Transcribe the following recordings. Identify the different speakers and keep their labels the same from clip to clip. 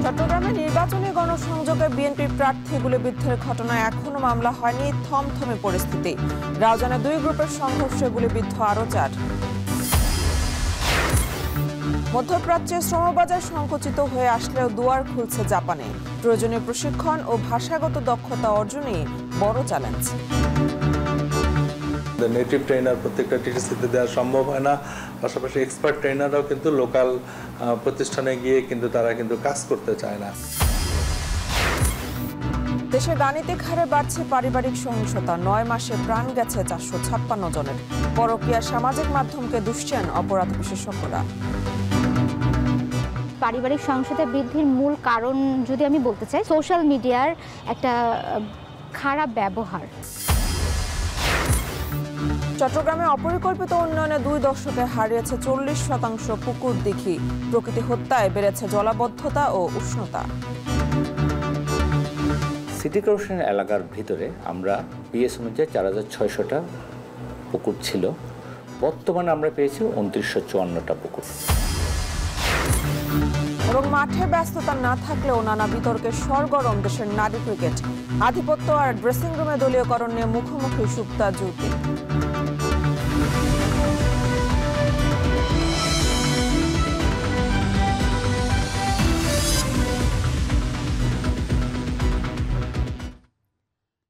Speaker 1: চট্টগ্রামে নির্বাচনী গণসংযোগে বিএনপি প্রার্থী গুলিবিদ্ধের ঘটনায় এখনো মামলা হয়নি, থমথমে পরিস্থিতি। রাউজানে দুই গ্রুপের সংঘর্ষে গুলিবিদ্ধ আরও 4। মধ্যপ্রাচ্যে শ্রমবাজার সংকুচিত হয়ে আসলেও দুয়ার খুলছে জাপানে। প্রয়োজনীয় প্রশিক্ষণ ও ভাষাগত দক্ষতা অর্জনই বড় চ্যালেঞ্জ।
Speaker 2: নেটিভ ট্রেনার প্রত্যেকটা টিটিসিতে দেওয়া সম্ভব হয় না, পাশাপাশি এক্সপার্ট ট্রেনাররাও কিন্তু লোকাল প্রতিষ্ঠানে গিয়ে কিন্তু তারা কিন্তু কাজ করতে চায় না।
Speaker 1: দেশে গাণিতিক হারে বাড়ছে পারিবারিক সহিংসতা। 9 মাসে প্রাণ গেছে 456 জনের। পরকীয়া সামাজিক মাধ্যমকে দুষছেন অপরাধ বিশেষজ্ঞরা।
Speaker 3: পারিবারিক সহিংসতা বৃদ্ধির মূল কারণ যদি আমি বলতে চাই, সোশ্যাল মিডিয়ার একটা খারাপ ব্যবহার।
Speaker 1: চট্টগ্রামে অপরিকল্পিত উন্নয়নে 2 দশকে হারিয়েছে 40% পুকুর দিঘি। প্রকৃতি হত্যায় বেড়েছে জলাবদ্ধতা ও উষ্ণতা।
Speaker 4: সিটি কর্পোরেশন এলাকার ভিতরে আমরা পিএস অনুযায়ী 4600টা পুকুর ছিল, বর্তমানে আমরা পেয়েছি 2954টা পুকুর।
Speaker 1: এবং মাঠে ব্যস্ততা না থাকলেও নানা বিতর্কে সরগরম দেশের নারী ক্রিকেট। আধিপত্য আর ড্রেসিং রুমে দলীয়করণ নিয়ে মুখোমুখি সুপ্তা জ্যোতি।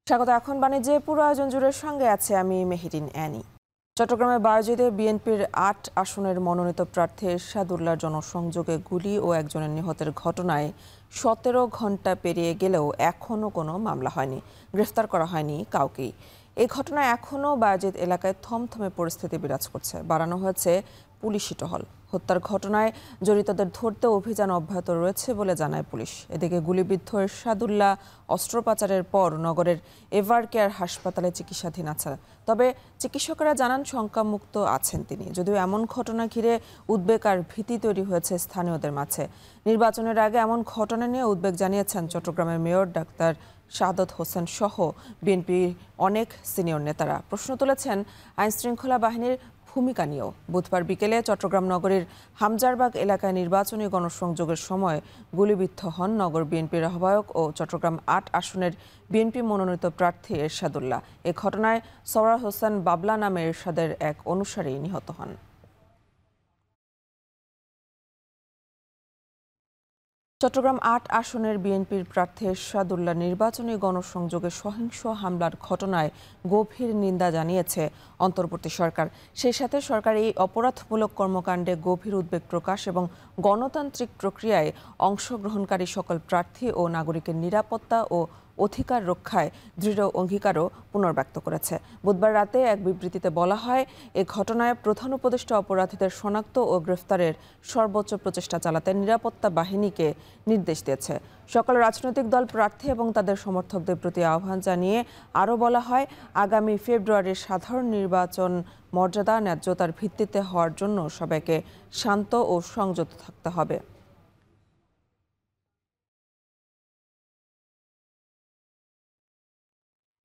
Speaker 1: স্বাগত। এখন বাণিজ্যে পুরো আয়োজন জুড়ে সঙ্গে আছে আমি মেহেরিন অ্যানি। চট্টগ্রামে বায়জিদে বিএনপির 8 আসনের মনোনীত প্রার্থী এরশাদুল্লাহর জনসংযোগে গুলি ও একজনের নিহতের ঘটনায় 17 ঘণ্টা পেরিয়ে গেলেও এখনও কোনো মামলা হয়নি, গ্রেফতার করা হয়নি কাউকেই। এই ঘটনায় এখনও বায়জিদ এলাকায় থমথমে পরিস্থিতি বিরাজ করছে। বাড়ানো হয়েছে পুলিশি টহল। হত্যার ঘটনায় জড়িতদের ধরতে অভিযান অব্যাহত রয়েছে বলে জানায় পুলিশ। এদিকে গুলিবিদ্ধ এরশাদুল্লাহ অস্ত্রোপচারের পর নগরের এভার কেয়ার হাসপাতালে চিকিৎসাধীন আছে। তবে চিকিৎসকেরা জানান শঙ্কামুক্ত আছেন তিনি। যদিও এমন ঘটনা ঘিরে উদ্বেগ আর ভীতি তৈরি হয়েছে স্থানীয়দের মাঝে। নির্বাচনের আগে এমন ঘটনা নিয়ে উদ্বেগ জানিয়েছেন চট্টগ্রামের মেয়র ডাক্তার শাহাদত হোসেন সহ বিএনপির অনেক সিনিয়র নেতারা। প্রশ্ন তুলেছেন আইনশৃঙ্খলা বাহিনীর ভূমিকা নিয়েও। বুধবার বিকেলে চট্টগ্রাম নগরীর হামজারবাগ এলাকায় নির্বাচনী গণসংযোগের সময় গুলিবিদ্ধ হন নগর বিএনপির আহ্বায়ক ও চট্টগ্রাম 8 আসনের বিএনপি মনোনীত প্রার্থী এরশাদুল্লাহ। এ ঘটনায় সওরা হোসেন বাবলা নামে এরশাদের এক অনুসারী নিহত হন। চট্টগ্রাম 8 আসনের বিএনপির প্রার্থী এরশাদুল্লাহ নির্বাচনী গণসংযোগে সহিংস হামলার ঘটনায় গভীর নিন্দা জানিয়েছে অন্তর্বর্তী সরকার। সেই সাথে সরকার এই অপরাধমূলক কর্মকাণ্ডে গভীর উদ্বেগ প্রকাশ এবং গণতান্ত্রিক প্রক্রিয়ায় অংশগ্রহণকারী সকল প্রার্থী ও নাগরিকের নিরাপত্তা ও অধিকার রক্ষায় দৃঢ় অঙ্গীকারও পুনর্ব্যক্ত করেছে। বুধবার রাতে এক বিবৃতিতে বলা হয়, এ ঘটনায় প্রধান উপদেষ্টা অপরাধীদের শনাক্ত ও গ্রেফতারের সর্বোচ্চ প্রচেষ্টা চালাতে নিরাপত্তা বাহিনীকে নির্দেশ দিয়েছে। সকল রাজনৈতিক দল প্রার্থী এবং তাদের সমর্থকদের প্রতি আহ্বান জানিয়ে আরও বলা হয়, আগামী ফেব্রুয়ারির সাধারণ নির্বাচন মর্যাদা ন্যায্যতার ভিত্তিতে হওয়ার জন্য সবাইকে শান্ত ও সংযত থাকতে হবে।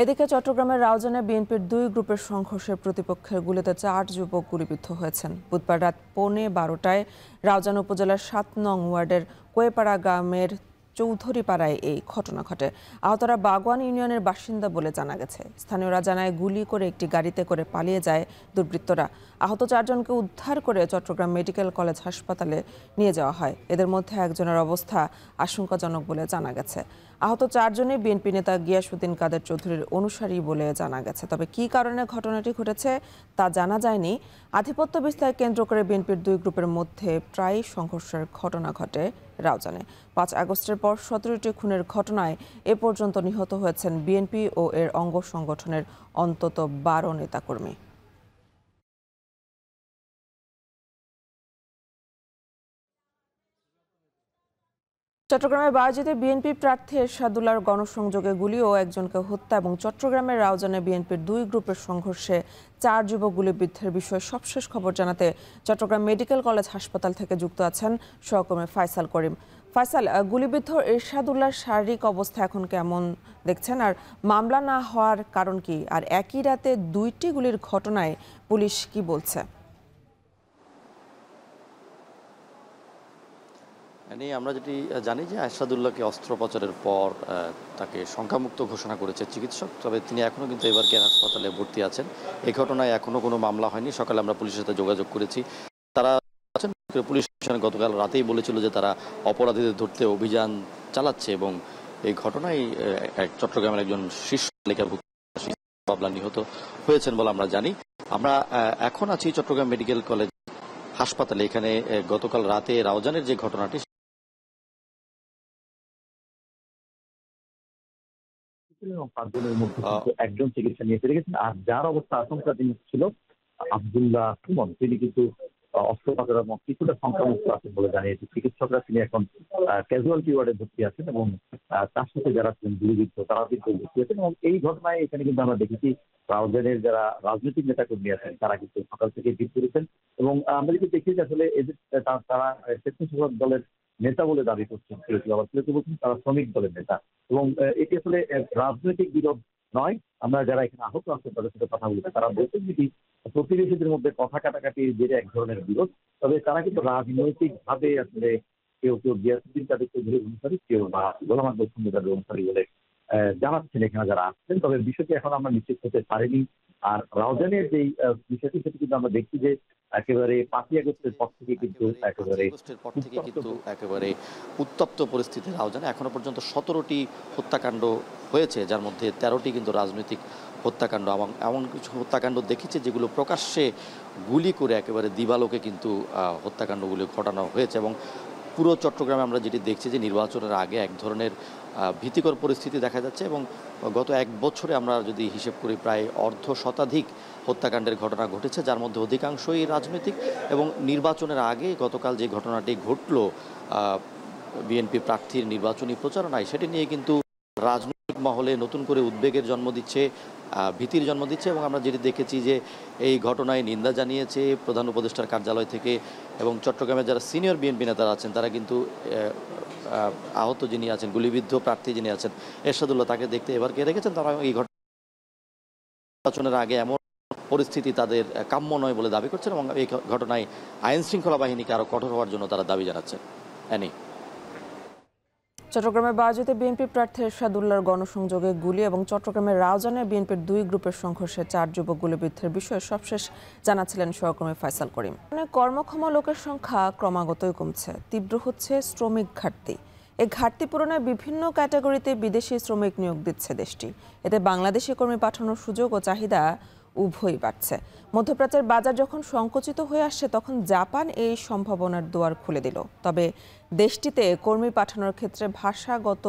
Speaker 1: এদিকে চট্টগ্রামের রাউজানে বিএনপির 2 গ্রুপের সংঘর্ষের প্রতিপক্ষের গুলিতে 4 যুবক গুলিবিদ্ধ হয়েছেন। বুধবার রাত 11:15টায় রাউজান উপজেলার 7 নং ওয়ার্ডের কোয়েপাড়া গ্রামের চৌধুরীপাড়ায় এই ঘটনা ঘটে। আহতরা বাগওয়ান ইউনিয়নের বাসিন্দা বলে জানা গেছে। স্থানীয়রা জানায়, গুলি করে একটি গাড়িতে করে পালিয়ে যায় দুর্বৃত্তরা। আহত 4 জনকে উদ্ধার করে চট্টগ্রাম মেডিকেল কলেজ হাসপাতালে নিয়ে যাওয়া হয়। এদের মধ্যে একজনের অবস্থা আশঙ্কাজনক বলে জানা গেছে। আহত 4 জনই বিএনপি নেতা গিয়াসউদ্দিন কাদের চৌধুরীর অনুসারী বলে জানা গেছে। তবে কী কারণে ঘটনাটি ঘটেছে তা জানা যায়নি। আধিপত্য বিস্তার কেন্দ্র করে বিএনপির 2 গ্রুপের মধ্যে প্রায় সংঘর্ষের ঘটনা ঘটে রাউজানে। 5 আগস্টের পর 17টি খুনের ঘটনায় এ পর্যন্ত নিহত হয়েছেন বিএনপি ও এর অঙ্গ সংগঠনের অন্তত 12 নেতাকর্মী। চট্টগ্রামের বায়জিদে বিএনপি প্রার্থী এরশাদুল্লাহর গণসংযোগে গুলি ও একজনকে হত্যা এবং চট্টগ্রামের রাউজানে বিএনপির 2 গ্রুপের সংঘর্ষে 4 যুবক গুলিবিদ্ধের বিষয়ে সবশেষ খবর জানাতে চট্টগ্রাম মেডিকেল কলেজ হাসপাতাল থেকে যুক্ত আছেন সহকর্মী ফাইসাল করিম। ফয়সাল, গুলিবিদ্ধ এরশাদুল্লাহর শারীরিক অবস্থা এখন কেমন দেখছেন, আর মামলা না হওয়ার কারণ কি, আর একই রাতে 2টি গুলির ঘটনায় পুলিশ কি বলছে?
Speaker 5: আমরা যেটি জানি যে এরশাদুল্লাহকে অস্ত্রোপচারের পর তাকে শঙ্কামুক্ত ঘোষণা করেছে চিকিৎসক, তবে তিনি এখনও কিন্তু এবার কেয়ার হাসপাতালে ভর্তি আছেন। এই ঘটনায় এখনও কোনো মামলা হয়নি। সকালে আমরা পুলিশের সাথে যোগাযোগ করেছি, তারা আছেন। পুলিশ গতকাল রাতেই বলেছিল যে তারা অপরাধীদের ধরতে অভিযান চালাচ্ছে এবং এই ঘটনায় চট্টগ্রামের একজন শীর্ষ তালিকাভুক্ত বাবলা নিহত হয়েছেন বলে আমরা জানি। আমরা এখন আছি চট্টগ্রাম মেডিকেল কলেজ হাসপাতালে। এখানে গতকাল রাতে রাউজানের যে ঘটনাটি
Speaker 6: পাঁচজনের মধ্যে একজন চিকিৎসা নিয়ে ফিরে গেছেন, আর যার অবস্থা আশঙ্কাজনক ছিল আব্দুল্লাহ সুমন, তিনি কিন্তু অস্ত্রোপচারের কিছুটা সংক্রামুক্ত আছেন বলে জানিয়েছে চিকিৎসকরা। তিনি এখন ক্যাজুয়ালিটি ওয়ার্ডে ভর্তি আছেন এবং তার সাথে যারা গুলিবিদ্ধ তারা কিন্তু ভর্তি আছেন। এবং এই ঘটনায় এখানে কিন্তু আমরা দেখেছি রাউজানের যারা রাজনৈতিক নেতাকর্মী আছেন তারা কিন্তু সকাল থেকে ভিড় করেছেন এবং আমরা যদি দেখি যে আসলে তারা স্বেচ্ছাসেবক দলের নেতা বলে দাবি করছেন, কেউ বলছেন তারা শ্রমিক দলের নেতা। এবং এটি আসলে রাজনৈতিক বিরোধ নয়। আমরা যারা এখানে আহত আছেন তাদের সাথে কথা বলতে তারা বলছেন যেটি প্রতিবেশীদের মধ্যে কথা কাটাকাটির যে এক ধরনের বিরোধ, তবে তারা কিন্তু রাজনৈতিক ভাবে আসলে কেউ গিয়াসউদ্দিন কাদের চৌধুরীর অনুসারী, কেউ বা গোলাম আহমদ তাদের অনুসারী বলে জানাচ্ছেন এখানে যারা আসছেন। তবে বিষয়টি এখন আমরা নিশ্চিত হতে পারিনি। আর রাউজানের যেই বিষয়টি সেটি কিন্তু আমরা দেখছি যে একেবারে 5ই আগস্টের পর থেকে কিন্তু
Speaker 5: একেবারে উত্তপ্ত পরিস্থিতি রাউজানে। এখনো পর্যন্ত 17টি হত্যাকাণ্ড হয়েছে, যার মধ্যে 13টি কিন্তু রাজনৈতিক হত্যাকাণ্ড। এমন কিছু হত্যাকাণ্ড দেখেছে যেগুলো প্রকাশ্যে গুলি করে একেবারে দিবালোকে কিন্তু হত্যাকাণ্ডগুলো ঘটানো হয়েছে। এবং পুরো চট্টগ্রামে আমরা যেটি দেখছি যে নির্বাচনের আগে এক ধরনের ভীতিকর পরিস্থিতি দেখা যাচ্ছে এবং গত 1 বছরে আমরা যদি হিসেব করি প্রায় অর্ধশতাধিক হত্যাকাণ্ডের ঘটনা ঘটেছে, যার মধ্যে অধিকাংশই রাজনৈতিক। এবং নির্বাচনের আগে গতকাল যে ঘটনাটি ঘটল বিএনপি প্রার্থীর নির্বাচনী প্রচারণায়, সেটি নিয়ে কিন্তু রাজনৈতিক মহলে নতুন করে উদ্বেগের জন্ম দিচ্ছে, ভীতির জন্ম দিচ্ছে। এবং আমরা যেটি দেখেছি যে এই ঘটনায় নিন্দা জানিয়েছে প্রধান উপদেষ্টার কার্যালয় থেকে এবং চট্টগ্রামের যারা সিনিয়র বিএনপি নেতারা আছেন তারা কিন্তু আহত যিনি আছেন, গুলিবিদ্ধ প্রার্থী যিনি আছেন এরশাদুল্লাহ, তাকে দেখতে এবার কে রেখেছেন। তারা এই নির্বাচনের আগে এমন পরিস্থিতি তাদের কাম্য নয় বলে দাবি করছেন এবং এই ঘটনায় আইন শৃঙ্খলা বাহিনীকে আরও কঠোর হওয়ার জন্য তারা দাবি জানাচ্ছেন।
Speaker 1: চট্টগ্রামের বাজেতে বিএনপি প্রার্থী এরশাদুল্লাহর গণসংযোগে গুলি এবং চট্টগ্রামের রাউজানে বিএনপির 2 গ্রুপের সংঘর্ষে 4 যুবক গুলিবিদ্ধের বিষয়ে সবশেষ জানাচ্ছিলেন সহকর্মী ফয়সাল করিম। কর্মক্ষম লোকের সংখ্যা ক্রমাগতই কমছে, তীব্র হচ্ছে শ্রমিক ঘাটতি। এই ঘাটতি পূরণে বিভিন্ন ক্যাটাগরিতে বিদেশি শ্রমিক নিয়োগ দিচ্ছে দেশটি। এতে বাংলাদেশি কর্মী পাঠানোর সুযোগ ও চাহিদা উভয়ই বাড়ছে। মধ্যপ্রাচ্যের বাজার যখন সংকুচিত হয়ে আসছে তখন জাপান এই সম্ভাবনার দুয়ার খুলে দিল। তবে দেশটিতে কর্মী পাঠানোর ক্ষেত্রে ভাষাগত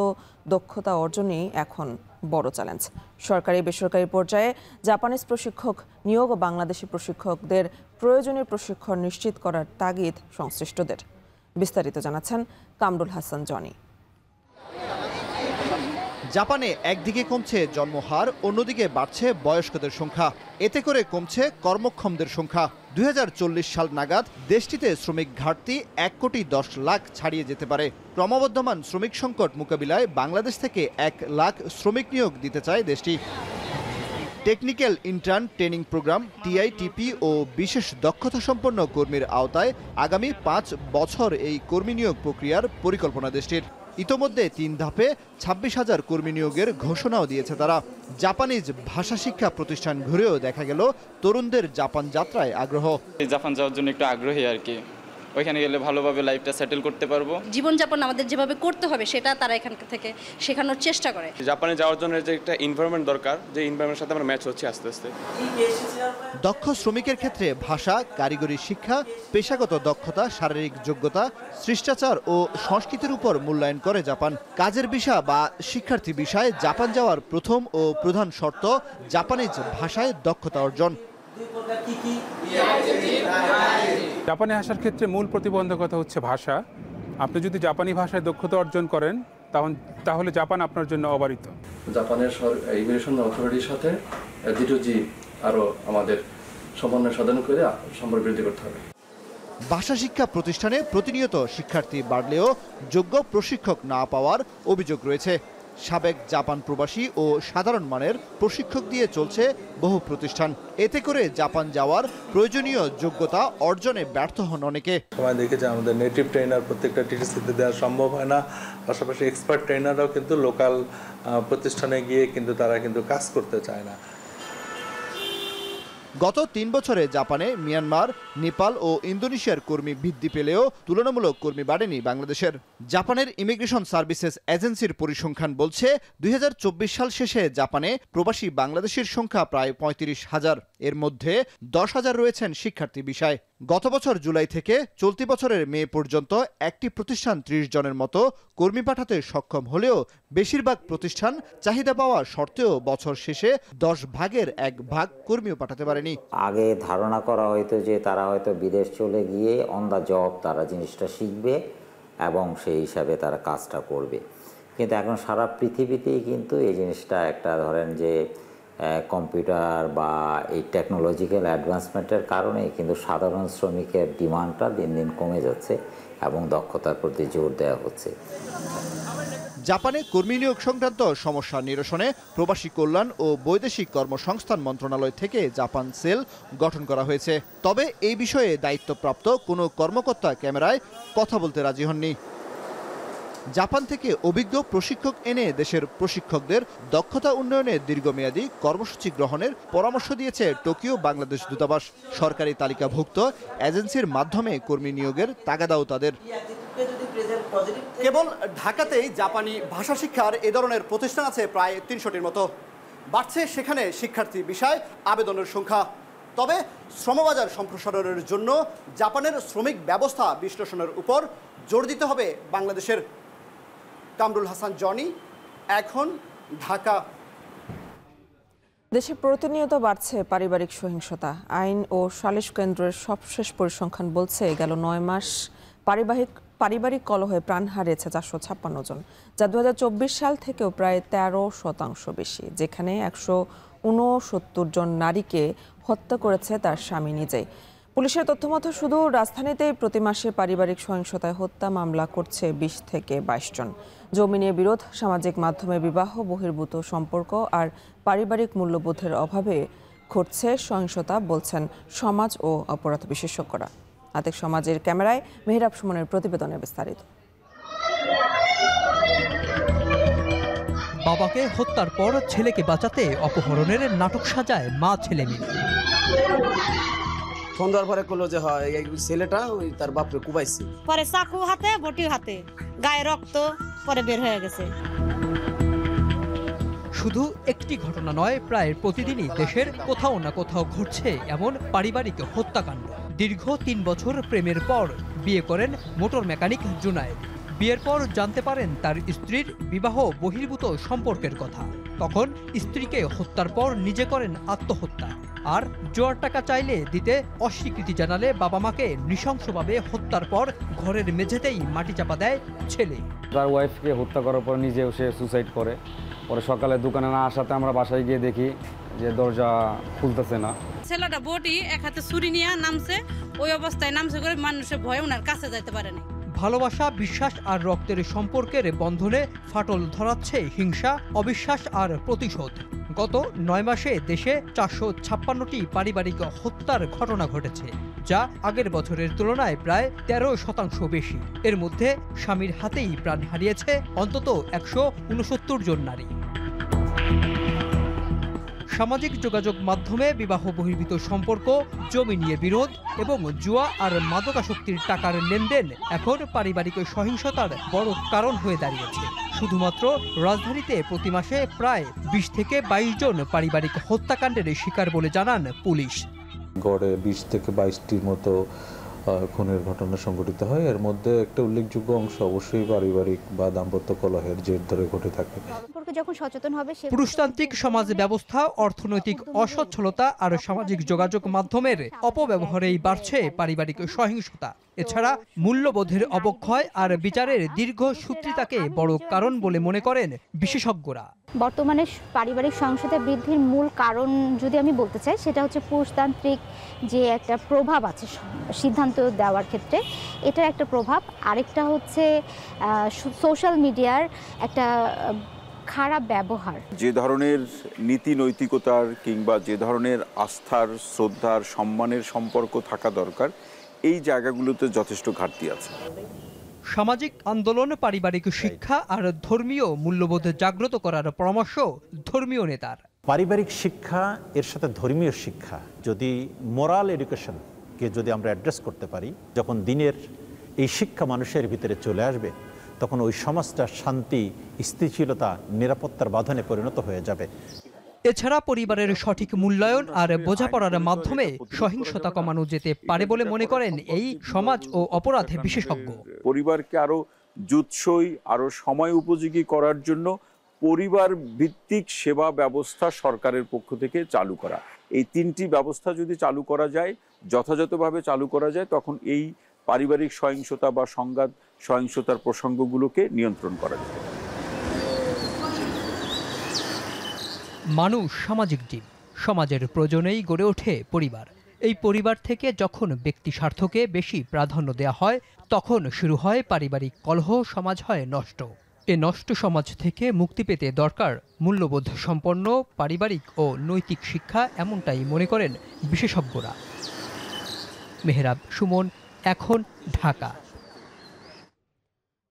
Speaker 1: দক্ষতা অর্জনই এখন বড় চ্যালেঞ্জ। সরকারি বেসরকারি পর্যায়ে জাপানিজ প্রশিক্ষক নিয়োগ ও বাংলাদেশি প্রশিক্ষকদের প্রয়োজনীয় প্রশিক্ষণ নিশ্চিত করার তাগিদ সংশ্লিষ্টদের। বিস্তারিত জানাচ্ছেন কামরুল হাসান জনি।
Speaker 7: জাপানে একদিকে কমছে জন্মহার, অন্যদিকে বাড়ছে বয়স্কদের সংখ্যা। এতে করে কমছে কর্মক্ষমদের সংখ্যা। 2040 সাল নাগাদ দেশটিতে শ্রমিক ঘাটতি 1,10,00,000 ছাড়িয়ে যেতে পারে। ক্রমবর্ধমান শ্রমিক সংকট মোকাবিলায় বাংলাদেশ থেকে 1 লাখ শ্রমিক নিয়োগ দিতে চায় দেশটি। Technical intern training programme TITP ও বিশেষ দক্ষতা সম্পন্ন কর্মীর আওতায় আগামী 5 বছর এই কর্মী নিয়োগ প্রক্রিয়ার পরিকল্পনা দেশটির। ইতোমধ্যে 3 ধাপে 26,000 কর্মী নিয়োগের ঘোষণাও দিয়েছে তারা। জাপানিজ ভাষা শিক্ষা প্রতিষ্ঠান ঘুরেও দেখা গেল তরুণদের জাপান যাত্রায় আগ্রহ।
Speaker 8: জাপান যাওয়ার জন্য একটু আগ্রহী আর কি, ওইখানে গেলে ভালোভাবে লাইফটা সেটেল করতে পারবো।
Speaker 9: জীবনযাপন আমাদের যেভাবে করতে হবে সেটা তারা এখান থেকে শেখানোর চেষ্টা করে।
Speaker 8: জাপানে যাওয়ার জন্য যে একটা এনভায়রনমেন্ট দরকার, যে এনভায়রনমেন্টের সাথে আমরা ম্যাচ হচ্ছে আস্তে আস্তে।
Speaker 7: দক্ষ শ্রমিকের ক্ষেত্রে ভাষা, কারিগরি শিক্ষা, পেশাগত দক্ষতা, শারীরিক যোগ্যতা, শিষ্টাচার ও সংস্কৃতির উপর মূল্যায়ন করে জাপান। কাজের ভিসা বা শিক্ষার্থী ভিসায় জাপান যাওয়ার প্রথম ও প্রধান শর্ত জাপানিজ ভাষায় দক্ষতা অর্জন।
Speaker 10: জাপানে আসার ক্ষেত্রে মূল প্রতিবন্ধকতা হচ্ছে ভাষা। আপনি যদি জাপানি ভাষায় দক্ষতা অর্জন করেন তাহলে জাপান আপনার জন্য অবারিত।
Speaker 11: জাপানের ইমিগ্রেশন অথরিটির সাথে D2G আরও আমাদের সমন্বয় সাধন করে সম্পর্ক বৃদ্ধি করতে হবে।
Speaker 7: ভাষা শিক্ষা প্রতিষ্ঠানে প্রতিনিয়ত শিক্ষার্থী বাড়লেও যোগ্য প্রশিক্ষক না পাওয়ার অভিযোগ রয়েছে। সাবেক জাপান প্রবাসী ও সাধারণ মানের প্রশিক্ষক দিয়ে চলছে বহু প্রতিষ্ঠান। এতে করে জাপান যাওয়ার প্রয়োজনীয় যোগ্যতা অর্জনে ব্যর্থ হন অনেকে।
Speaker 2: সময় দেখে যে আমাদের নেটিভ ট্রেনার প্রত্যেকটা টিটিসিতে দেওয়া সম্ভব হয় না, পাশাপাশি এক্সপার্ট ট্রেনাররাও কিন্তু লোকাল প্রতিষ্ঠানে গিয়ে কিন্তু তারা কিন্তু কাজ করতে চায় না।
Speaker 7: গত ৩ বছরে জাপানে মিয়ানমার, নেপাল ও ইন্দোনেশিয়ার কর্মী বৃদ্ধি পেলেও তুলনামূলক কর্মী বাড়েনি বাংলাদেশের। জাপানের ইমিগ্রেশন সার্ভিসেস এজেন্সির পরিসংখ্যান বলছে ২০২৪ সাল শেষে জাপানে প্রবাসী বাংলাদেশের সংখ্যা প্রায় ৩৫,০০০। এর মধ্যে ১০,০০০ রয়েছেন শিক্ষার্থী বিষয়। গত বছর জুলাই থেকে চলতি বছরের মে পর্যন্ত একটি প্রতিষ্ঠান ৩০ জনের মতো কর্মী পাঠাতে সক্ষম হলেও বেশিরভাগ প্রতিষ্ঠান চাহিদা পাওয়া সত্ত্বেও বছর শেষে ১০ ভাগের ১ ভাগ কর্মীও পাঠাতে পারেনি।
Speaker 12: আগে ধারণা করা হয়তো যে তারা হয়তো বিদেশ চলে গিয়ে অন দ্য জব তারা জিনিসটা শিখবে এবং সেই হিসাবে তারা কাজটা করবে, কিন্তু এখন সারা পৃথিবীতেই কিন্তু এই জিনিসটা একটা ধরেন যে কম্পিউটার বা এই টেকনোলজিক্যাল অ্যাডভান্সমেন্টের কারণে কিন্তু সাধারণ শ্রমিকের ডিমান্ডটা দিন দিন কমে যাচ্ছে এবং দক্ষতার প্রতি জোর দেওয়া হচ্ছে।
Speaker 7: জাপানে কর্মী নিয়োগ সংক্রান্ত সমস্যা নিরসনে প্রবাসী কল্যাণ ও বৈদেশিক কর্মসংস্থান মন্ত্রণালয় থেকে জাপান সেল গঠন করা হয়েছে। তবে এই বিষয়ে দায়িত্বপ্রাপ্ত কোনো কর্মকর্তা ক্যামেরায় কথা বলতে রাজি হননি। জাপান থেকে অভিজ্ঞ প্রশিক্ষক এনে দেশের প্রশিক্ষকদের দক্ষতা উন্নয়নে দীর্ঘমেয়াদী কর্মসূচি গ্রহণের পরামর্শ দিয়েছে টোকিও বাংলাদেশ দূতাবাস। সরকারি তালিকাভুক্ত এজেন্সির মাধ্যমে কর্মী নিয়োগের তাগাদাও তাদের।
Speaker 13: কেবল ঢাকাতেই জাপানি ভাষা শিক্ষার এ ধরনের প্রতিষ্ঠান আছে প্রায় ৩০০টির মতো। বাড়ছে সেখানে শিক্ষার্থী বিষয় আবেদনের সংখ্যা। তবে শ্রমবাজার সম্প্রসারণের জন্য জাপানের শ্রমিক ব্যবস্থা বিশ্লেষণের উপর জোর দিতে হবে বাংলাদেশের। কামরুল হাসান জনি, এখন, ঢাকা।
Speaker 1: দেশে প্রতিনিয়ত বাড়ছে পারিবারিক সহিংসতা। আইন ও সালিশ কেন্দ্রের সবশেষ পরিসংখ্যান বলছে গেল ৯ মাস পারিবারিক কলহে প্রাণ হারিয়েছে ৪৫৬ জন, যা ২০২৪ সাল থেকেও প্রায় ১৩% বেশি, যেখানে ১৬৯ জন নারীকে হত্যা করেছে তার স্বামী নিজেই। পুলিশের তথ্যমতো শুধু রাজধানীতেই প্রতি মাসে পারিবারিক সহিংসতায় হত্যা মামলা করছে ২০ থেকে ২২ জন। জমি নিয়ে বিরোধ, সামাজিক মাধ্যমে বিবাহ বহির্ভূত সম্পর্ক আর পারিবারিক মূল্যবোধের অভাবে ঘটছে সহিংসতা, বলছেন সমাজ ও অপরাধ বিশেষজ্ঞরা। আতিক সমাজের ক্যামেরায় মেহরাব সুমনের প্রতিবেদনে বিস্তারিত।
Speaker 14: বাবাকে হত্যার পর ছেলেকে বাঁচাতে অপহরণের নাটক সাজায় মা ছেলে মিলে।
Speaker 15: সন্ধ্যার পরে করলো যে হয় এই ছেলেটা ওই তার বাপরে কুবাইছে,
Speaker 16: পরে চাকু হাতে বটি হাতে, গায়ে রক্ত, পরে বের হয়ে গেছে।
Speaker 14: শুধু একটি ঘটনা নয়, প্রায় প্রতিদিনই দেশের কোথাও না কোথাও ঘটছে এমন পারিবারিক হত্যাকাণ্ড। দীর্ঘ ৩ বছর প্রেমের পর বিয়ে করেন মোটর মেকানিক জুনায়েদ। বিয়ের পর জানতে পারেন তার স্ত্রীর বিবাহ বহির্ভূত সম্পর্কের কথা। তখন স্ত্রীকে হত্যার পর নিজে করেন আত্মহত্যা। আর জোয়ার টাকা চাইলে দিতে অস্বীকৃতি জানালে বাবা মাকে নৃশংসভাবে হত্যার পর ঘরের মেঝেতেই মাটি চাপা দেয় ছেলে।
Speaker 17: তার ওয়াইফকে হত্যা করার পর নিজেও সে সুসাইড করে। পরে সকালে দোকানে না আসাতে আমরা বাসায় গিয়ে দেখি যে দরজা খুলতেছে না।
Speaker 16: ছেলেটা বটি এক হাতে ছুরি নিয়ে নামছে, ওই অবস্থায় নামছে করে মানুষের ভয়ে ওনার কাছে যাইতে পারেনি।
Speaker 14: ভালোবাসা, বিশ্বাস আর রক্তের সম্পর্কের বন্ধনে ফাটল ধরাচ্ছে হিংসা, অবিশ্বাস আর প্রতিশোধ। গত ৯ মাসে দেশে ৪৫৬টি পারিবারিক হত্যার ঘটনা ঘটেছে, যা আগের বছরের তুলনায় প্রায় ১৩% বেশি। এর মধ্যে স্বামীর হাতেই প্রাণ হারিয়েছে অন্তত ১৬৯ জন নারী। সামাজিক যোগাযোগ মাধ্যমে বিবাহ বহির্ভূত সম্পর্ক, জমি নিয়ে বিরোধ এবং জুয়া আর মাদকাসক্তির টাকার লেনদেন এখন পারিবারিক সহিংসতার বড় কারণ হয়ে দাঁড়িয়েছে। শুধুমাত্র রাজধানীতে প্রতি মাসে প্রায় ২০ থেকে ২২ জন পারিবারিক হত্যাকাণ্ডের শিকার বলে জানান পুলিশ।
Speaker 18: গড়ে ২০ থেকে ২২টির মতো খুনের ঘটনা সংঘটিত হয়। এর মধ্যে একটা উল্লেখযোগ্য অংশ অবশ্যই পারিবারিক বা দাম্পত্য কলহের জের ধরে ঘটে থাকে।
Speaker 3: যখন সচেতন হবে,
Speaker 14: পুরুষতান্ত্রিক সমাজ ব্যবস্থা, অর্থনৈতিক অসচ্ছলতা আর সামাজিক যোগাযোগ মাধ্যমের অপব্যবহারেই বাড়ছে পারিবারিক সহিংসতা। এছাড়া মূল্যবোধের অবক্ষয় আর বিচারের দীর্ঘ সূত্রিতাকে বড় কারণ বলে মনে করেন বিশেষজ্ঞরা।
Speaker 3: বর্তমানে পারিবারিক সহিংসতা বৃদ্ধির মূল কারণ যদি আমি বলতে চাই, সেটা হচ্ছে পুরুষতান্ত্রিক যে একটা প্রভাব আছে সিদ্ধান্ত দেওয়ার ক্ষেত্রে, এটার একটা প্রভাব। আরেকটা হচ্ছে সোশ্যাল মিডিয়ার একটা খারাপ ব্যবহার।
Speaker 19: যে ধরনের নীতি নৈতিকতার কিংবা যে ধরনের আস্থার, শ্রদ্ধার, সম্মানের সম্পর্ক থাকা দরকার, এই জায়গাগুলোতে যথেষ্ট ঘাটতি আছে।
Speaker 14: সামাজিক আন্দোলন, পারিবারিক শিক্ষা আর ধর্মীয় মূল্যবোধ জাগ্রত করার পরামর্শ ধর্মীয় নেতার।
Speaker 20: পারিবারিক শিক্ষা এর সাথে ধর্মীয় শিক্ষা, যদি মোরাল এডুকেশনকে যদি আমরা অ্যাড্রেস করতে পারি, যখন দিনের এই শিক্ষা মানুষের ভিতরে চলে আসবে, তখন ওই সমাজটা শান্তি, স্থিতিশীলতা, নিরাপত্তার বাঁধনে পরিণত হয়ে যাবে।
Speaker 14: এছাড়া পরিবারের সঠিক মূল্যায়ন আর বোঝাপড়ার মাধ্যমে সহিংসতা কমানো যেতে পারে বলে মনে করেন এই সমাজ ও অপরাধ বিশেষজ্ঞ।
Speaker 19: পরিবারকে আরো জুৎসই, আরো সময় উপযোগী করার জন্য পরিবার ভিত্তিক সেবা ব্যবস্থা সরকারের পক্ষ থেকে চালু করা, এই তিনটি ব্যবস্থা যদি চালু করা যায়, যথাযথভাবে চালু করা যায়, তখন এই পারিবারিক সহিংসতা বা সংঘাত সহিংসতার প্রসঙ্গগুলোকে নিয়ন্ত্রণ করা যায়।
Speaker 14: মানুষ সামাজিক জীব, সমাজের প্রয়োজনেই গড়ে ওঠে পরিবার। এই পরিবার থেকে যখন ব্যক্তি স্বার্থকে বেশি প্রাধান্য দেওয়া হয়, তখন শুরু হয় পারিবারিক কলহ, সমাজ হয় নষ্ট। এ নষ্ট সমাজ থেকে মুক্তি পেতে দরকার মূল্যবোধ সম্পন্ন পারিবারিক ও নৈতিক শিক্ষা, এমনটাই মনে করেন বিশেষজ্ঞরা। মেহরাব সুমন, এখন, ঢাকা।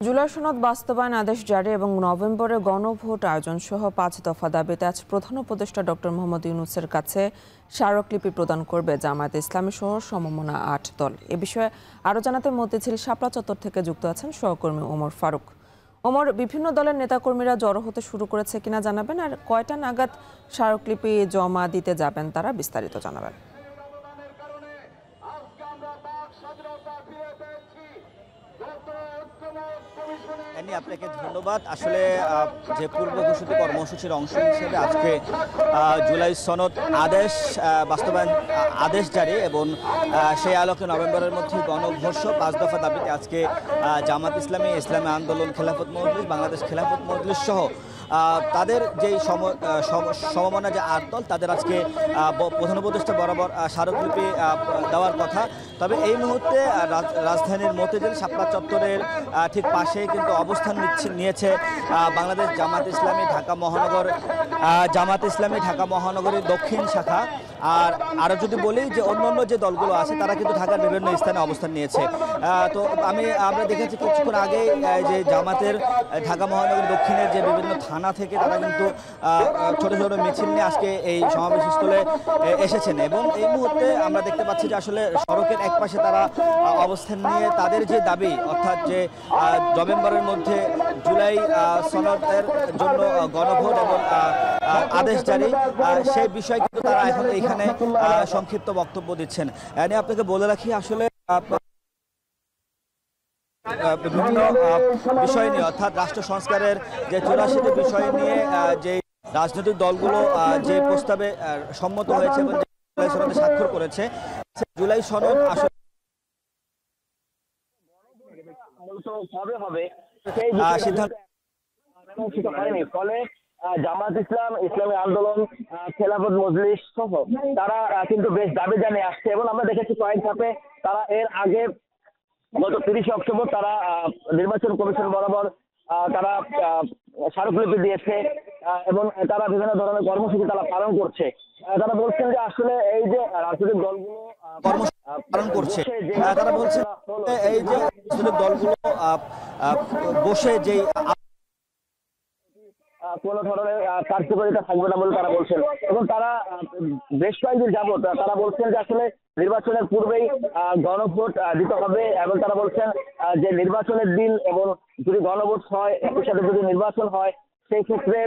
Speaker 1: জুলাই সনদ বাস্তবায়ন আদেশ জারি এবং নভেম্বরে গণভোট আয়োজন সহ 5 দফা দাবিতে আজ প্রধান উপদেষ্টা ডক্টর মোহাম্মদ ইউনূসের কাছে স্মারকলিপি প্রদান করবে জামায়াতে ইসলামী সহ সমমনা 8 দল। এ বিষয়ে আরও জানাতে মতিঝিল শাপলা চত্বর থেকে যুক্ত আছেন সহকর্মী ওমর ফারুক। ওমর, বিভিন্ন দলের নেতাকর্মীরা জড়ো হতে শুরু করেছে কিনা জানাবেন, আর কয়টা নাগাদ স্মারকলিপি জমা দিতে যাবেন তারা, বিস্তারিত জানাবেন।
Speaker 21: আপনাকে ধন্যবাদ। আসলে যে পূর্ব ঘোষিত কর্মসূচির অংশ হিসেবে আজকে জুলাই সনদ আদেশ বাস্তবায়ন আদেশ জারি এবং সেই আলোকে নভেম্বরের মধ্যে গণভোট 5 দফা দাবিতে আজকে জামাত ইসলামী, ইসলামী আন্দোলন, খেলাফত মজলিস, বাংলাদেশ খেলাফত মজলিস সহ তাদের যেই সমমনা যে 8 দল, তাদের আজকে প্রধান উপদেষ্টা বরাবর স্মারকলিপি দেওয়ার কথা। তবে এই মুহূর্তে রাজধানীর মতিঝিল শাপলা চত্বরের ঠিক পাশেই কিন্তু অবস্থান নিয়েছে বাংলাদেশ জামাত ইসলামী ঢাকা মহানগরের দক্ষিণ শাখা। আর আরও যদি বলি যে অন্যান্য যে দলগুলো আছে, তারা কিন্তু ঢাকার বিভিন্ন স্থানে অবস্থান নিয়েছে। তো আমরা দেখেছি কিছুক্ষণ আগে যে জামাতের ঢাকা মহানগর দক্ষিণের যে বিভিন্ন থানা থেকে তারা কিন্তু ছোট ছোট মিছিল নিয়ে আজকে এই সমাবেশস্থলে এসেছেন এবং এই মুহূর্তে আমরা দেখতে পাচ্ছি যে আসলে সড়কের এক পাশে তারা অবস্থান নিয়ে তাদের যে দাবি, অর্থাৎ যে নভেম্বরের মধ্যে জুলাই সনদের জন্য গণভোট এবং আদেশ জারি, সেই বিষয়ে কিন্তু তারা এখন এইখানে সংক্ষিপ্ত বক্তব্য দিচ্ছেন। আপনাকে বলে রাখি, আসলে বিভিন্ন বিষয় নিয়ে, অর্থাৎ রাষ্ট্র সংস্কারের যে 84টি বিষয় নিয়ে যে রাজনৈতিক দলগুলো যে প্রস্তাবে সম্মত হয়েছে এবং জুলাই সনদে স্বাক্ষর করেছে, জুলাই সনদ আসলে সিদ্ধান্ত
Speaker 22: ফলে জামাত ইসলাম, ইসলামী আন্দোলন, খেলাফত মজলিস সহ তারা কিন্তু বেশ দাবি জানিয়ে আসছে এবং আমরা দেখেছি কয়েক ধাপে তারা এর আগে গত 30 অক্টোবর তারা নির্বাচন কমিশন বরাবর তারা স্মারকলিপি দিয়েছে এবং তারা বিভিন্ন ধরনের কর্মসূচি তারা পালন করছে। তারা বলছেন যে আসলে এই যে রাজনৈতিক দলগুলো
Speaker 21: পালন করছে, তারা বলছেন এই যে রাজনৈতিক দলগুলো বসে যেই
Speaker 22: কোনো ধরনের কার্যকারিতা থাকবে না বলে তারা বলছেন এবং তারা বেশ কয়েকদিন যাবত তারা বলছেন যে আসলে নির্বাচনের পূর্বেই গণভোট দিতে হবে এবং তারা বলছেন যে নির্বাচনের দিন এবং যদি গণভোট হয়, একই সাথে যদি নির্বাচন হয়, সেই ক্ষেত্রে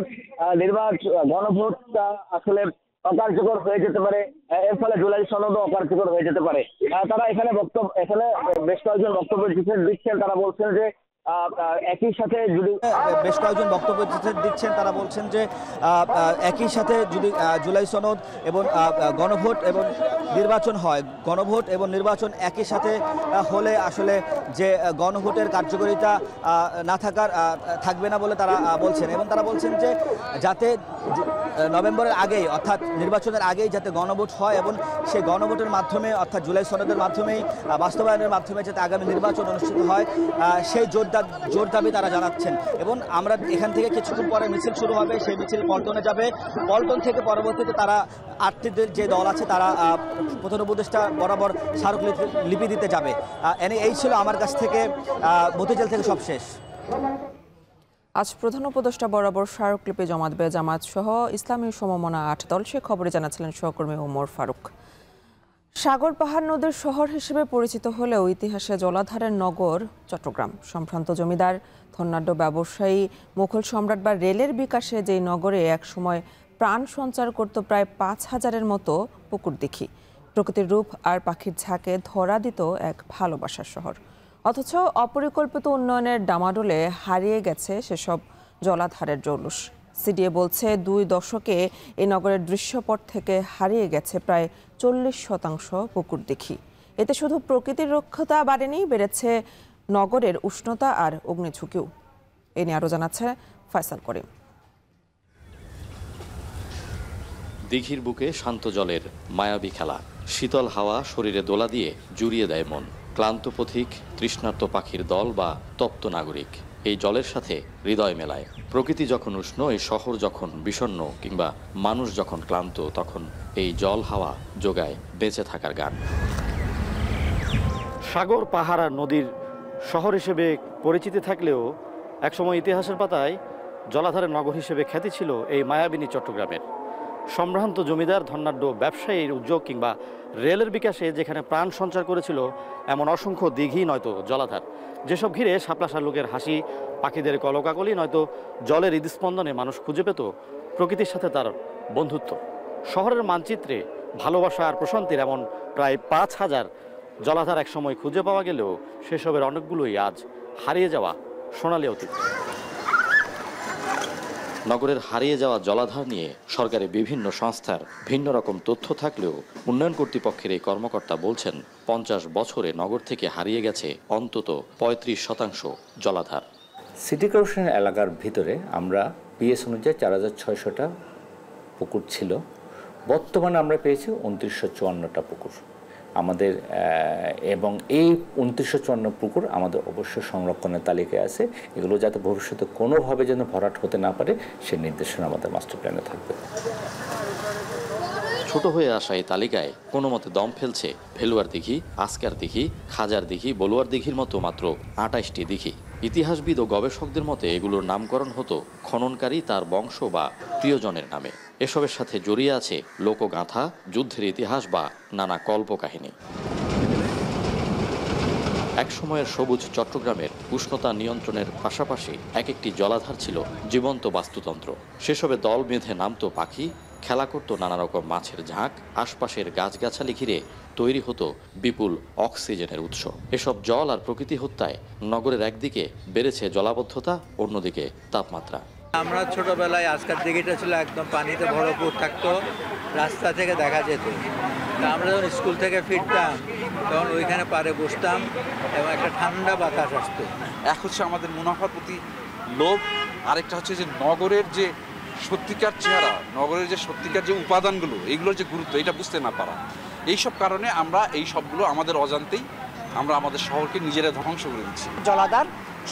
Speaker 22: গণভোটটা আসলে অকার্যকর হয়ে যেতে পারে, এর ফলে জুলাই সনদও অকার্যকর হয়ে যেতে পারে। তারা এখানে বেশ কয়েকজন বক্তব্য দিচ্ছেন। তারা বলছেন যে একই সাথে যদি
Speaker 21: বেশ কয়েকজন বক্তব্য দিচ্ছেন, তারা বলছেন যে একই সাথে যদি জুলাই সনদ এবং গণভোট এবং নির্বাচন হয়, গণভোট এবং নির্বাচন একই সাথে হলে আসলে যে গণভোটের কার্যকারিতা থাকবে না বলে তারা বলছেন। এবং তারা বলছেন যে যাতে নভেম্বরের আগেই অর্থাৎ নির্বাচনের আগেই যাতে গণভোট হয় এবং সেই গণভোটের মাধ্যমে অর্থাৎ জুলাই সনদের মাধ্যমেই বাস্তবায়নের মাধ্যমে যাতে আগামী নির্বাচন অনুষ্ঠিত হয় সেই জোর দাবি তারা জানাচ্ছেন। এবং আমরা এখান থেকে কিছুক্ষণ পরে মিছিল শুরু হবে, সেই মিছিল পল্টনে যাবে। পল্টন থেকে পরবর্তীতে তারা 8টি যে দল আছে তারা প্রধান উপদেষ্টা বরাবর স্মারকলিপি দিতে যাবে। এই ছিল আমার কাছ থেকে মতিঝিল থেকে সব শেষ।
Speaker 1: আজ প্রধান উপদেষ্টা বরাবর স্মারকলিপি জমা দেবে জামায়াত সহ ইসলামী সমমনা 8 দল, সে খবরে জানাচ্ছিলেন সহকর্মী ওমর ফারুক। সাগর পাহাড় নদীর শহর হিসেবে পরিচিত হলেও ইতিহাসে জলাধারের নগর চট্টগ্রাম। সম্ভ্রান্ত জমিদার, ধনাঢ্য ব্যবসায়ী, মুঘল সম্রাট বা রেলের বিকাশে যেই নগরে একসময় প্রাণ সঞ্চার করত প্রায় 5000-এর মতো পুকুর দিঘি, প্রকৃতির রূপ আর পাখির ঝাঁকে ধরা দিত এক ভালোবাসার শহর। অথচ অপরিকল্পিত উন্নয়নের ডামাডোলে হারিয়ে গেছে সেসব জলাধারের জৌলুস। সিডিএ বলছে 2 দশকে এই নগরের দৃশ্যপট থেকে হারিয়ে গেছে প্রায় 40% পুকুর দিঘি। এতে শুধু প্রকৃতির রক্ষতা বাড়েনি, বেড়েছে নগরের উষ্ণতা আর অগ্নিঝুঁকিও। এ নিয়ে আরও জানাচ্ছে ফয়সাল করিম।
Speaker 5: দিঘির বুকে শান্ত জলের মায়াবী খেলা, শীতল হাওয়া শরীরে দোলা দিয়ে জুড়িয়ে দেয় মন। ক্লান্ত পথিক, তৃষ্ণার্ত পাখির দল বা তপ্ত নাগরিক এই জলের সাথে হৃদয় মেলায়। প্রকৃতি যখন উষ্ণ, এই শহর যখন বিষণ্ণ কিংবা মানুষ যখন ক্লান্ত, তখন এই জল হাওয়া যোগায় বেঁচে থাকার গান। সাগর পাহাড় আর নদীর শহর হিসেবে পরিচিতি থাকলেও একসময় ইতিহাসের পাতায় জলাধারের নগর হিসেবে খ্যাতি ছিল এই মায়াবিনী চট্টগ্রামের। সম্ভ্রান্ত জমিদার, ধনাঢ্য ব্যবসায়ীর উদ্যোগ কিংবা রেলের বিকাশে যেখানে প্রাণ সঞ্চার করেছিল এমন অসংখ্য দিঘি নয়তো জলাধার, যেসব ঘিরে শাপলা শালুকের হাসি, পাখিদের কলকাকলি, নয়তো জলের হৃদস্পন্দনে মানুষ খুঁজে পেত প্রকৃতির সাথে তার বন্ধুত্ব। শহরের মানচিত্রে ভালোবাসা আর প্রশান্তির এমন প্রায় 5000 জলাধার একসময় খুঁজে পাওয়া গেলেও সেসবের অনেকগুলোই আজ হারিয়ে যাওয়া সোনালী অতীত। নগরের হারিয়ে যাওয়া জলাধার নিয়ে সরকারি বিভিন্ন সংস্থার ভিন্ন রকম তথ্য থাকলেও উন্নয়ন কর্তৃপক্ষের এই কর্মকর্তা বলছেন 50 বছরে নগর থেকে হারিয়ে গেছে অন্তত 35% জলাধার।
Speaker 4: সিটি কর্পোরেশন এলাকার ভিতরে আমরা পিএস অনুযায়ী 4600টা পুকুর ছিল, বর্তমানে আমরা পেয়েছি 2954টা পুকুর আমাদের, এবং এই 2954 পুকুর আমাদের অবশ্য সংরক্ষণের তালিকায় আছে। এগুলো যাতে ভবিষ্যতে কোনোভাবে যেন ভরাট হতে না পারে সে নির্দেশনা আমাদের মাস্টার প্ল্যানে থাকবে।
Speaker 5: ছোট হয়ে আসা এই তালিকায় কোনো মতে দম ফেলছে ভেলুয়ার দিঘি, আসকার দিঘি, খাজার দিঘি, বলুয়ার দিঘির মতো মাত্র 28টি দিঘি। ইতিহাসবিদ ও গবেষকদের মতে এগুলোর নামকরণ হতো খননকারী তার বংশ বা প্রিয়জনের নামে। এসবের সাথে জড়িয়ে আছে লোকগাথা, যুদ্ধের ইতিহাস বা নানা কল্পকাহিনী। একসময়ের সবুজ চট্টগ্রামের উষ্ণতা নিয়ন্ত্রণের পাশাপাশি এক একটি জলাধার ছিল জীবন্ত বাস্তুতন্ত্র। সেসবে দল বেঁধে নামতো পাখি, খেলা করত নানা রকম মাছের ঝাঁক, আশপাশের গাছগাছালি ঘিরে তৈরি হতো বিপুল অক্সিজেনের উৎস। এসব জল আর প্রকৃতি হত্যায় নগরের একদিকে বেড়েছে জলাবদ্ধতা, অন্যদিকে তাপমাত্রা।
Speaker 6: আমরা ছোটবেলায় আজকাল দিঘিটা ছিল একদম পানিতে ভরপুর থাকতো, রাস্তা থেকে দেখা যেত। আমরা যখন স্কুল থেকে ফিরতাম তখন ওইখানে পাড়ে বসতাম এবং একটা ঠান্ডা বাতাস আসতো।
Speaker 23: এক হচ্ছে আমাদের মুনাফার প্রতি লোভ, আরেকটা হচ্ছে যে নগরের যে সত্যিকার চেহারা, নগরের যে সত্যিকার যে উপাদানগুলো, এইগুলোর যে গুরুত্ব, এটা বুঝতে না পারা। এইসব কারণে আমরা এই সবগুলো আমাদের অজান্তেই আমরা আমাদের শহরকে নিজেরা ধ্বংস করে দিচ্ছি।
Speaker 24: জলাধার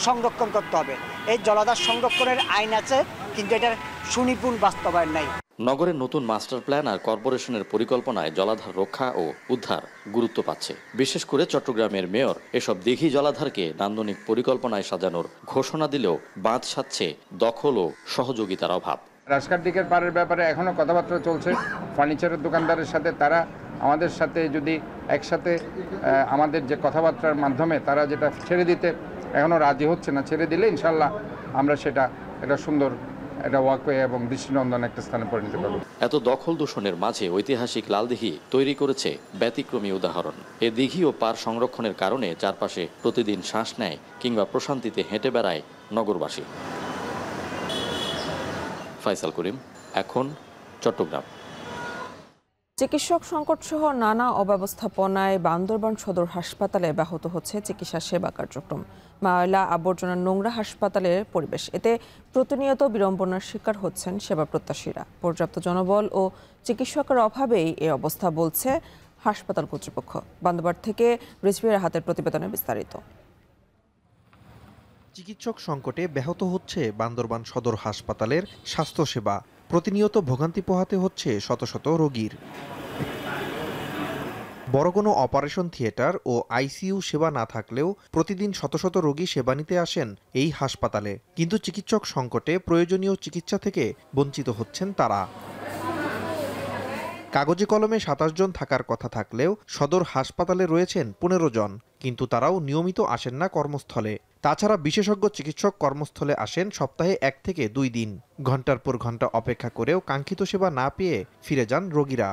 Speaker 24: সংরক্ষণ করতে হবে, এই জলাধার সংরক্ষণের আইন আছে কিন্তু এটার সুনিপুণ বাস্তবায়ন নাই।
Speaker 5: নগরের নতুন মাস্টার প্ল্যান আর কর্পোরেশনের পরিকল্পনায় জলাধার রক্ষা ও উদ্ধার গুরুত্ব পাচ্ছে। বিশেষ করে চট্টগ্রামের মেয়র এসব দিঘি জলাধারকে নান্দনিক পরিকল্পনায় সাজানোর ঘোষণা দিলেও বাঁধ সাধছে দখল ও সহযোগিতার অভাব।
Speaker 25: রাস্কার দিকের পাড়ের ব্যাপারে এখনও কথাবার্তা চলছে ফার্নিচারের দোকানদারের সাথে। তারা আমাদের সাথে যদি একসাথে আমাদের যে কথাবার্তার মাধ্যমে তারা যেটা ছেড়ে দিতে এখনও রাজি হচ্ছে না, ছেড়ে দিলে ইনশাল্লাহ আমরা সেটা একটা সুন্দর একটা ওয়াকওয়ে এবং দৃষ্টিনন্দন একটা স্থানে পরিণত করবে।
Speaker 5: এত দখল দূষণের মাঝে ঐতিহাসিক লালদিঘি তৈরি করেছে ব্যতিক্রমী উদাহরণ। এ দিঘি ও পার সংরক্ষণের কারণে চারপাশে প্রতিদিন শ্বাস নেয় কিংবা প্রশান্তিতে হেঁটে বেড়ায় নগরবাসী। ফাইসাল করিম, এখন চট্টগ্রাম।
Speaker 1: চিকিৎসক সংকট সহ নানা অব্যবস্থাপনায় বান্দরবান সদর হাসপাতালে ব্যাহত হচ্ছে চিকিৎসা সেবা কার্যক্রম। ময়লা আবর্জনা নোংরা হাসপাতালের পরিবেশ, এতে প্রতিনিয়ত বিড়ম্বনার শিকার হচ্ছেন সেবা প্রত্যাশীরা। পর্যাপ্ত জনবল ও চিকিৎসকের অভাবেই এই অবস্থা বলছে হাসপাতাল কর্তৃপক্ষ। বান্দরবান থেকে রিজভির হাতের প্রতিবেদনে বিস্তারিত।
Speaker 2: চিকিৎসক সংকটে ব্যাহত হচ্ছে বান্দরবান সদর হাসপাতালের স্বাস্থ্যসেবা। প্রতিনিয়ত ভোগান্তি পোহাতে হচ্ছে শত শত রোগীর। বড় কোনো অপারেশন থিয়েটার ও আইসিইউ সেবা না থাকলেও প্রতিদিন শত শত রোগী সেবা নিতে আসেন এই হাসপাতালে, কিন্তু চিকিৎসক সংকটে প্রয়োজনীয় চিকিৎসা থেকে বঞ্চিত হচ্ছেন তারা। কাগজে কলমে 27 জন থাকার কথা থাকলেও সদর হাসপাতালে রয়েছেন 15 জন, কিন্তু তারাও নিয়মিত আসেন না কর্মস্থলে। তাছাড়া বিশেষজ্ঞ চিকিৎসক কর্মস্থলে আসেন সপ্তাহে 1 থেকে 2 দিন। ঘন্টার পর ঘন্টা অপেক্ষা করেও কাঙ্ক্ষিত সেবা না পেয়ে ফিরে যান রোগীরা।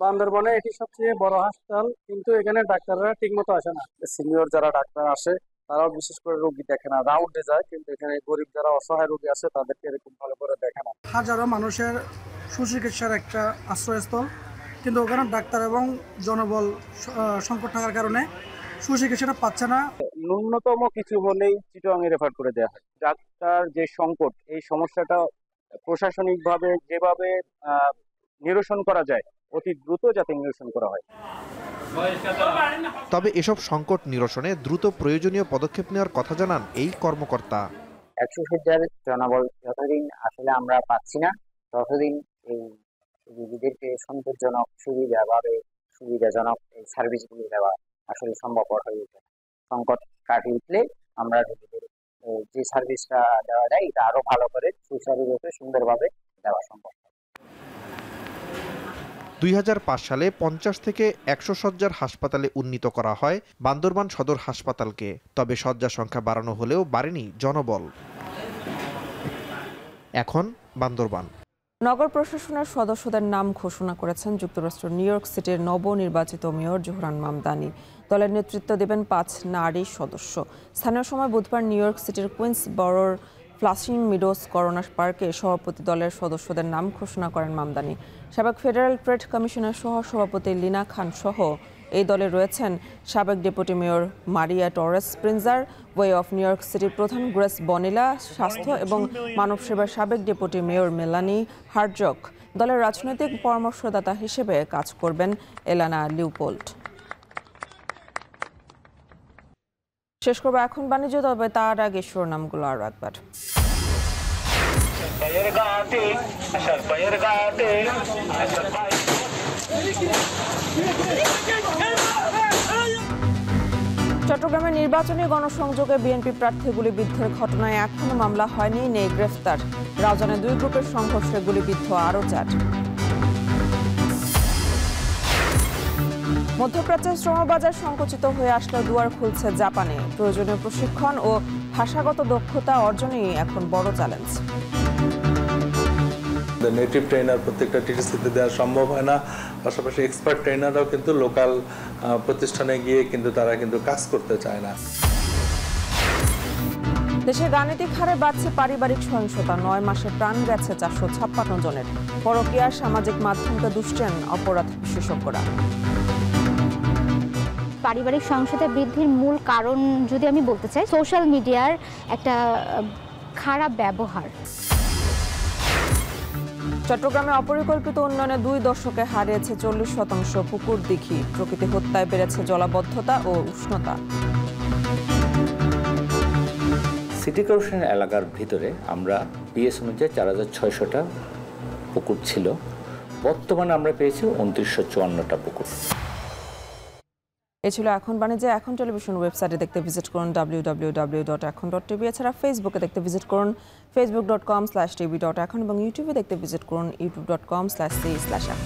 Speaker 8: বান্দরবনে এটি সবচেয়ে বড় হাসপাতাল, কিন্তু এখানে ডাক্তাররা ঠিকমতো আসে না। সিনিয়র যারা ডাক্তার আসে তারাও বিশেষ করে রোগী দেখে না, রাউন্ডে যায়, কিন্তু এখানে গরিব যারা অসহায় রোগী আছে তাদেরকে এরকম ভালো করে দেখে না।
Speaker 9: হাজারো মানুষের সুচিকিৎসার একটা আশ্রয়স্থল, কিন্তু ওখানে ডাক্তার এবং জনবল সংকট থাকার কারণে সুচিকিৎসাটা পাচ্ছে না।
Speaker 8: ন্যূনতম কিছু হলেই চিটাগাং রেফার করে দেওয়া হয়। ডাক্তার যে সংকট, এই সমস্যাটা প্রশাসনিকভাবে যেভাবে নিরসন করা যায় অতি দ্রুত যাতে নিরসন করা হয়।
Speaker 2: তবে এসব সংকট নিরসনে দ্রুত প্রয়োজনীয় পদক্ষেপ নেওয়ার কথা জানান এই কর্মকর্তা।
Speaker 10: 100 সজ্জার জনবল যতদিন আসলে আমরা পাচ্ছি না, ততদিন এই রোগীদেরকে সন্তোষজনক সুবিধাজনক এই সার্ভিসগুলি দেওয়া আসলে সম্ভবপর হয়ে ওঠে। সংকট কাটিয়ে উঠলে আমরা রোগীদের যে সার্ভিসটা দেওয়া যায় এটা আরো ভালো করে সুচারুরূপে সুন্দরভাবে দেওয়া সম্ভব।
Speaker 2: 2005 সালে 50 থেকে 100 শয্যার হাসপাতালে উন্নীত করা হয় বান্দরবান সদর হাসপাতালকে। তবে শয্যা সংখ্যা বাড়ানো হলেও বাড়েনি জনবল। এখন বান্দরবান
Speaker 1: নগর প্রশাসনের সদস্যদের নাম ঘোষণা করেছেন যুক্তরাষ্ট্র নিউ ইয়র্ক সিটির নবনির্বাচিত মেয়র জোহরান মামদানি। দলের নেতৃত্ব দেবেন 5 নারী সদস্য। স্থানীয় সময় বুধবার নিউ ইয়র্ক সিটির কুইন্স বরোর ফ্লাশিং মিডোস করোনা পার্কে সভাপতি দলের সদস্যদের নাম ঘোষণা করেন মামদানি। সাবেক ফেডারেল ট্রেড কমিশনের সহ সভাপতি লিনা খান সহ এই দলে রয়েছেন সাবেক deputy mayor Maria Torres Prinzer, ওয়ে অফ নিউ ইয়র্ক সিটির প্রধান গ্রেস বনিলা, স্বাস্থ্য এবং মানব সেবার সাবেক ডেপুটি মেয়র মেলানি হার্জক। দলের রাজনৈতিক পরামর্শদাতা হিসেবে কাজ করবেন এলানা লিওপোল্ড। শেষ করবো এখন বাণিজ্য, তবে তার আগে শিরোনামগুলো আরো একবার। চট্টগ্রামে নির্বাচনী গণসংযোগে বিএনপি প্রার্থী গুলিবিদ্ধের ঘটনায় এখনো মামলা হয়নি, নেই গ্রেফতার। রাউজানে 2 গ্রুপের সংঘর্ষে গুলিবিদ্ধ আরও 4। মধ্যপ্রাচ্যের শ্রমবাজার সংকুচিত হয়ে আসলে দুয়ার খুলছে জাপানে। প্রয়োজনীয় প্রশিক্ষণ ও ভাষাগত দক্ষতা অর্জনই এখন বড় চ্যালেঞ্জ।
Speaker 11: নেটিভ ট্রেনার প্রত্যেকটা টিটিসিতে দেওয়া সম্ভব হয় না, পাশাপাশি এক্সপার্ট ট্রেনাররাও কিন্তু লোকাল প্রতিষ্ঠানে গিয়ে কিন্তু তারা কিন্তু কাজ করতে চায় না।
Speaker 1: দেশে গাণিতিক হারে বাড়ছে পারিবারিক সহিংসতা। 9 মাসে প্রাণ গেছে 456 জনের। পরকীয়া সামাজিক মাধ্যমকে দুষছেন অপরাধ বিশেষজ্ঞরা।
Speaker 3: পারিবারিক সহিংসতা বৃদ্ধির মূল কারণ যদি আমি বলতে চাই, সোশ্যাল মিডিয়ার একটা খারাপ ব্যবহার।
Speaker 1: চট্টগ্রামে অপরিকল্পিত উন্নয়নে 2 দশকে হারিয়েছে 40% পুকুর দিঘি। প্রকৃতি হত্যায় বেড়েছে জলাবদ্ধতা ও উষ্ণতা।
Speaker 4: সিটি কর্পোরেশন এলাকার ভিতরে আমরা পিএস অনুযায়ী 4600টা পুকুর ছিল, বর্তমানে আমরা পেয়েছি 2954টা পুকুর।
Speaker 1: এ ছিল এখন বাণিজ্যে। এখন টেলিভিশন ওয়েবসাইটে দেখতে ভিজিট করুন www.ekhon.tv। এছাড়া ফেসবুকে দেখতে ভিজিট করুন facebook.com/tv.ekhon এবং ইউটিউবে দেখতে ভিজিট করুন youtube.com/c/ekhon।